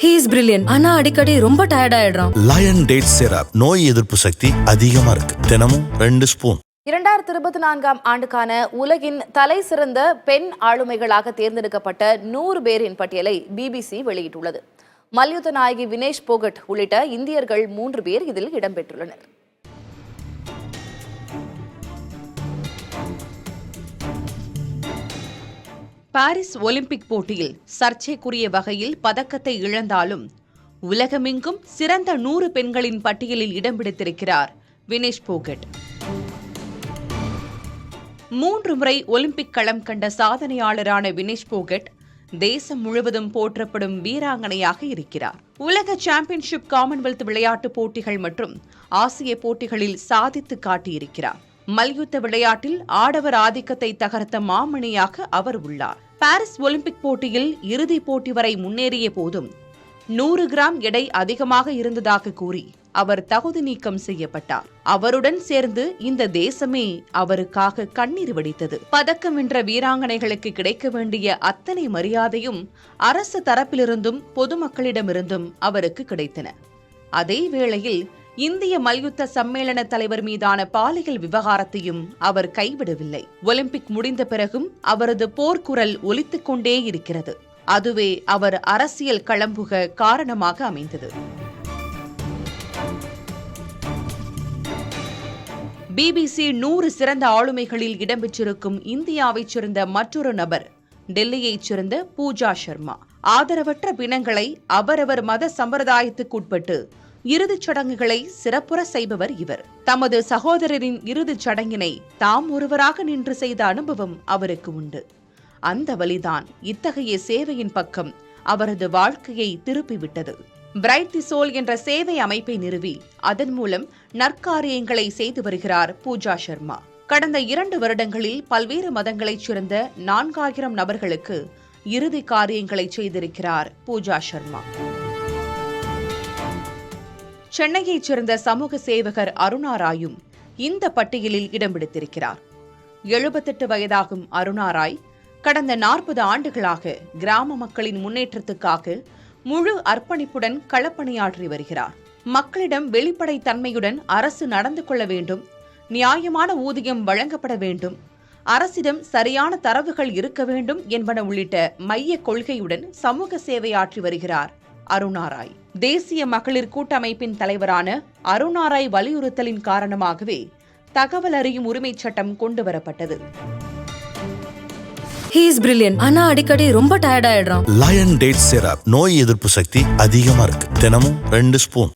He is brilliant. ஆனா அடிக்கடி ரொம்ப டயர்ட் ஆயிடுறான். லயன் டேட் சிரப் நோய் எதிர்ப்பு சக்தி அதிகமா இருக்கு. தினமும் 2 ஸ்பூன். 2024ஆம் ஆண்டுக்கான உலகின் தலை சிறந்த பெண் ஆளுமைகளாக தேர்ந்தெடுக்கப்பட்ட 100 பேரின் பட்டியலை பிபிசி வெளியிட்டுள்ளது. மல்யுத்த நாயகி வினேஷ் போகட் உள்ளிட்ட இந்தியர்கள் 3 பேர் இதில் இடம்பெற்றுள்ளனர். பாரிஸ் ஒலிம்பிக் போட்டியில் சர்ச்சைக்குரிய வகையில் பதக்கத்தை இழந்தாலும் உலகமெங்கும் சிறந்த 100 பெண்களின் பட்டியலில் இடம் பிடித்திருக்கிறார் வினேஷ் போகட். 3 முறை ஒலிம்பிக் களம் கண்ட சாதனையாளரான வினேஷ் போகட் தேசம் முழுவதும் போற்றப்படும் வீராங்கனையாக இருக்கிறார். உலக சாம்பியன்ஷிப், காமன்வெல்த் விளையாட்டுப் போட்டிகள் மற்றும் ஆசிய போட்டிகளில் சாதித்து காட்டியிருக்கிறார். மல்யுத்த விளையாட்டில் ஆடவர் ஆதிக்கத்தை தகர்த்த மாமணியாக அவர் உள்ளார். பாரிஸ் ஒலிம்பிக் போட்டியில் இறுதிப் போட்டி வரை முன்னேறிய போதும் 100 கிராம் எடை அதிகமாக இருந்ததாக கூறி அவர் தகுதி நீக்கம் செய்யப்பட்டார். அவருடன் சேர்ந்து இந்த தேசமே அவருக்காக கண்ணீர் வடித்தது. பதக்கம் வென்ற வீராங்கனைகளுக்கு கிடைக்க வேண்டிய அத்தனை மரியாதையும் அரசு தரப்பிலிருந்தும் பொதுமக்களிடமிருந்தும் அவருக்கு கிடைத்தன. அதே வேளையில் இந்திய மல்யுத்த சம்மேளன தலைவர் மீதான பாலியல் விவகாரத்தையும் அவர் கைவிடவில்லை. ஒலிம்பிக் முடிந்த பிறகும் அவரது போர்க்குரல் ஒலித்துக் கொண்டே இருக்கிறது. அதுவே அவர் அரசியல் களம்புக காரணமாக அமைந்தது. பிபிசி 100 சிறந்த ஆளுமைகளில் இடம்பெற்றிருக்கும் இந்தியாவைச் சேர்ந்த மற்றொரு நபர் டெல்லியைச் சேர்ந்த பூஜா சர்மா. ஆதரவற்ற பிணங்களை அவரவர் மத சம்பிரதாயத்துக்குட்பட்டு இறுதிச் சடங்குகளை சிறப்புற செய்பவர் இவர். தமது சகோதரரின் இறுதிச் சடங்கினை தாம் ஒருவராக நின்று செய்த அனுபவம் அவருக்கு உண்டு. அந்த வழிதான் இத்தகைய சேவையின் பக்கம் அவரது வாழ்க்கையை திருப்பிவிட்டது. பிரைட் தி சோல் என்ற சேவை அமைப்பை நிறுவி அதன் மூலம் நற்காரியங்களை செய்து வருகிறார் பூஜா சர்மா. கடந்த 2 வருடங்களில் பல்வேறு மதங்களைச் சேர்ந்த 4000 நபர்களுக்கு இறுதி காரியங்களை செய்திருக்கிறார் பூஜா சர்மா. சென்னையைச் சேர்ந்த சமூக சேவகர் அருணா ராயும் இந்த பட்டியலில் இடம் பிடித்திருக்கிறார். 78 வயதாகும் அருணா ராய் கடந்த 40 ஆண்டுகளாக கிராம மக்களின் முன்னேற்றத்துக்காக முழு அர்ப்பணிப்புடன் களப்பணியாற்றி வருகிறார். மக்களிடம் வெளிப்படைத்தன்மையுடன் அரசு நடந்து கொள்ள வேண்டும், நியாயமான ஊதியம் வழங்கப்பட வேண்டும், அரசிடம் சரியான தரவுகள் இருக்க வேண்டும் என்பன உள்ளிட்ட மைய கொள்கையுடன் சமூக சேவையாற்றி வருகிறார் அருணா ராய். தேசிய மகளிர் கூட்டமைப்பின் தலைவரான அருணா ராய் வலியுறுத்தலின் காரணமாகவே தகவல் அறியும் உரிமைச் சட்டம் கொண்டு வரப்பட்டது. He is brilliant. ஆனா அடிக்கடி ரொம்ப டயர்ட் ஆயிடுறான். லயன் டேட் சிரப் நோய் எதிர்ப்பு சக்தி அதிகமா இருக்கு. தினமும் 2 ஸ்பூன்.